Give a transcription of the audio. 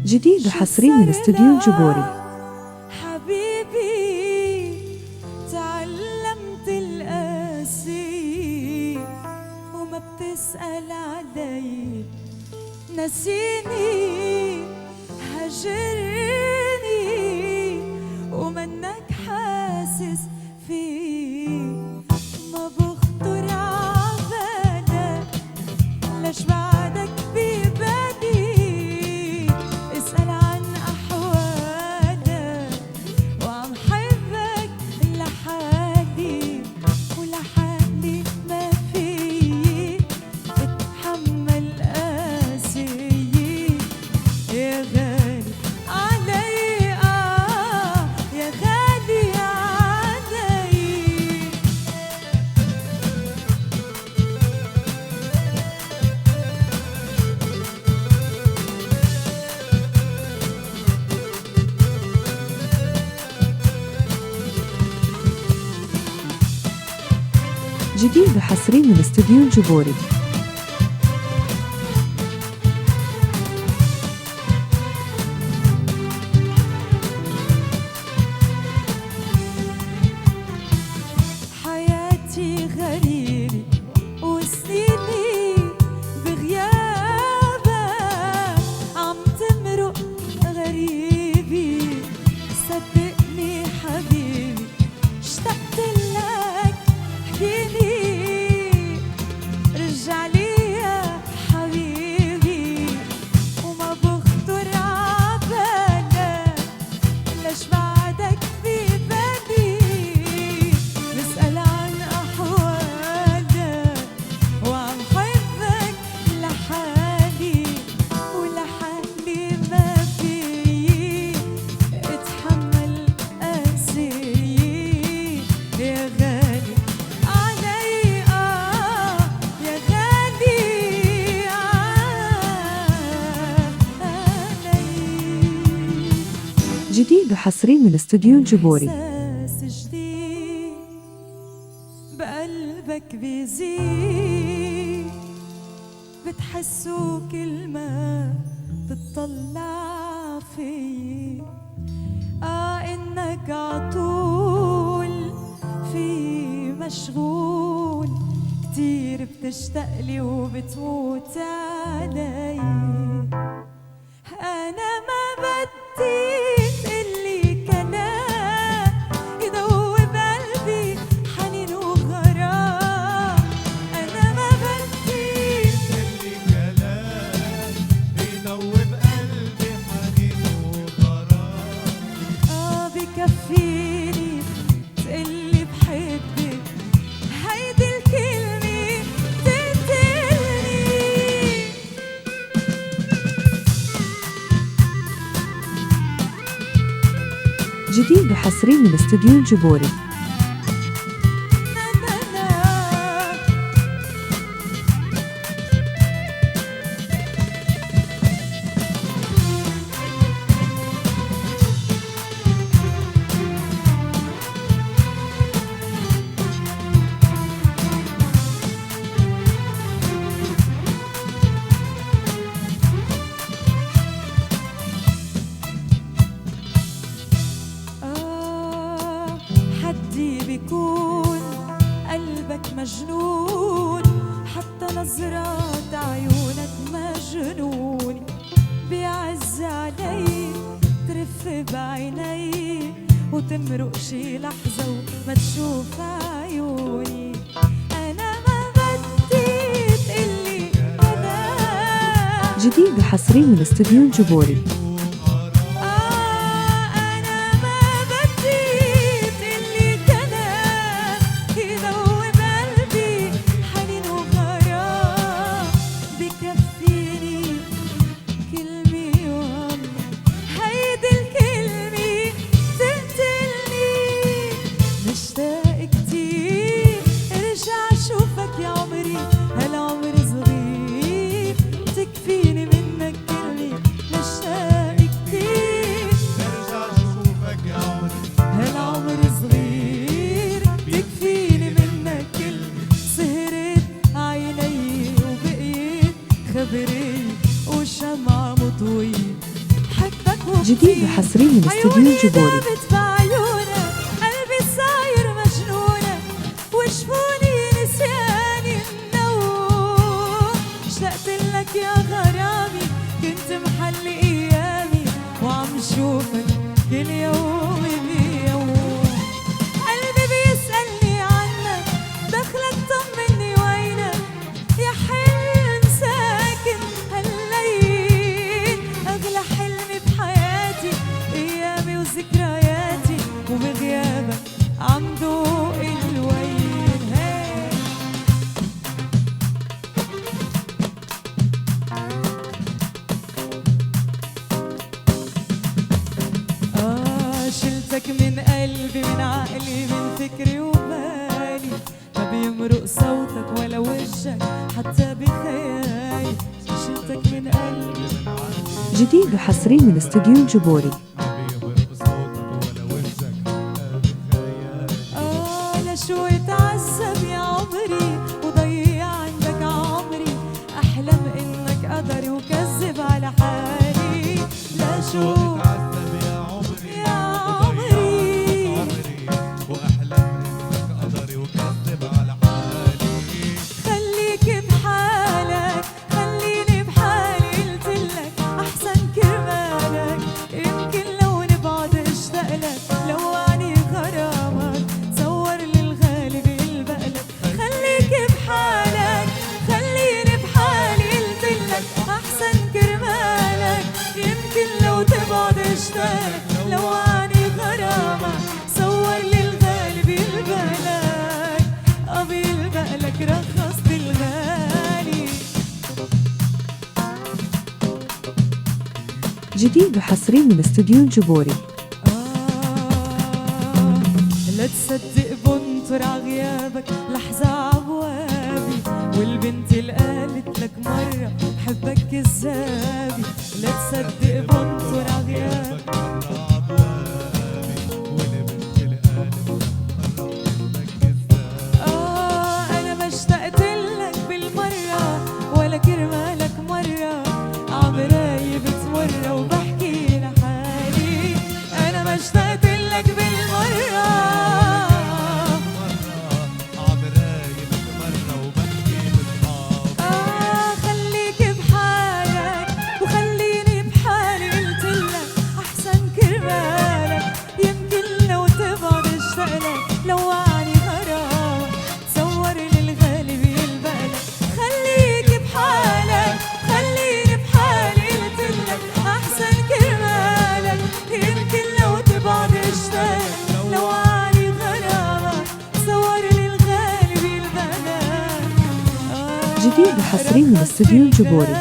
جديد وحصري من استوديو الجبوري. حبيبي تعلمت القاسي وما بتسأل علي، نسيني هجرني ومنك حاسس فيه، ما بخطر عبالك ليش بعدك ببالي، اسأل عن أحوالك وعم حبك لحالي، ولحالي ما فيي اتحمل قاسي، يا غالي علي يا غالي علي. جديد وحصري من استوديو الجبوري. حياتي غريبة وسنيني بغيابك عم تمرق غريبي، صدقني حبيبي اشتقت لك، احكيلي رجع لي يا حبيبي، وما بخطر عبالك ليش بعدك ببالي، بسأل عن أحوالك وعم حبك لحالي، ولحالي ما فيي اتحمل قاسي، يا غالي علي يا غالي علي. جديد وحصري من استوديو الجبوري. إحساس جديد بقلبك بيزيد، بتحسه كل ما تطلع فيه، إنك عطول في مشغول، كتير بتشتاقلي وبتموت علي، أنا ما بدي تقلي كلام يدوب قلبي حنين وغرام، أنا ما بدي تقلي كلام بيدوب قلبي حنين وغرام، بكفيني تقلي بحبك، هيدي الكلمة تقتلني. جديد وحصري من استوديو الجبوري. حدي بيكون قلبك مجنون، حتى نظرات عيونك مجنون، بيعز علي ترف بعيني وتمرق شي لحظة وما تشوف عيوني، أنا ما بدي تقلي كلام. جديد وحصري من استوديو الجبوري. أنا ما بدي تقلي كلام يدوب قلبي حنين وغرام، بكفيني كلمة والله هيدي الكلمة تقتلني، مشتاق كتير ارجع شوفك يا عمري، هالعمر صغير تكفيني منك كلمة، مشتاق كتير ارجع شوفك يا عمري، هالعمر صغير بكفيني منك كلمة، سهرت عيني وبقيت خبري وشمعة مضوية. جديد وحصري من استوديو جبوري. دابت في عيونك قلبي صاير مجنونك وشفوني نسياني النوم اشتقت لك يا غرامي كنت محل ايامي وعم شوفك كل يوم بيوم قلبي بيسألني عنك دخلك طمني وينك يا حلم ساكن هالليل أغلى حلمي بحياتي أيامي وذكرياتي وبغيابك عم دوق الويل هيك شلتك من قلبي من عقلي من فكري وبالي ما بيمرق صوتك ولا وجهك حتى بخيالي شلتك من قلبي جديد وحصري من استوديو جبوري. لشو اتعذب يا عمري وضيع عندك عمري احلم انك قدري وكذب على حالي لشو اتعذب يا عمري واحلم انك قدري وكذب على حالي خليك بحالك خليني بحالي قلتلك احسن كرمالك يمكن لو نبعد اشتقلك لوعني غرامك صور للغالي بيلبقلك خليك بحالك خليني بحالي قلتلك احسن كرمالك يمكن لو تبعد اشتقلك لوعني غرامك صور للغالي بيلبقلك بيلبقلك رخصت الغالي جديد وحصري من استوديو جبوري. لا تصدق بنطر عغيابك لحظة عبوابي والبنت اللي قالت لك مرة بحبك كذابي لا تصدق بنطر عغيابك أنا ما اشتقتلك بالمرة ولا كرمالك مرة عم رايب تمرة وبحكي لحالي أنا ما اشتقتلك بالمرة خليك بحالك وخليني بحالي قلتلك أحسن كرمالك يمكن لو تبعد اشتقلك لوعني غرامك صور للغالي بيلبقلك خليك بحالك خليني بحالي قلتلك أحسن كرمالك يمكن لو تبعد اشتقلك لوعني غرامك صور للغالي بيلبقلك جديد وحصري من استوديو جبوري.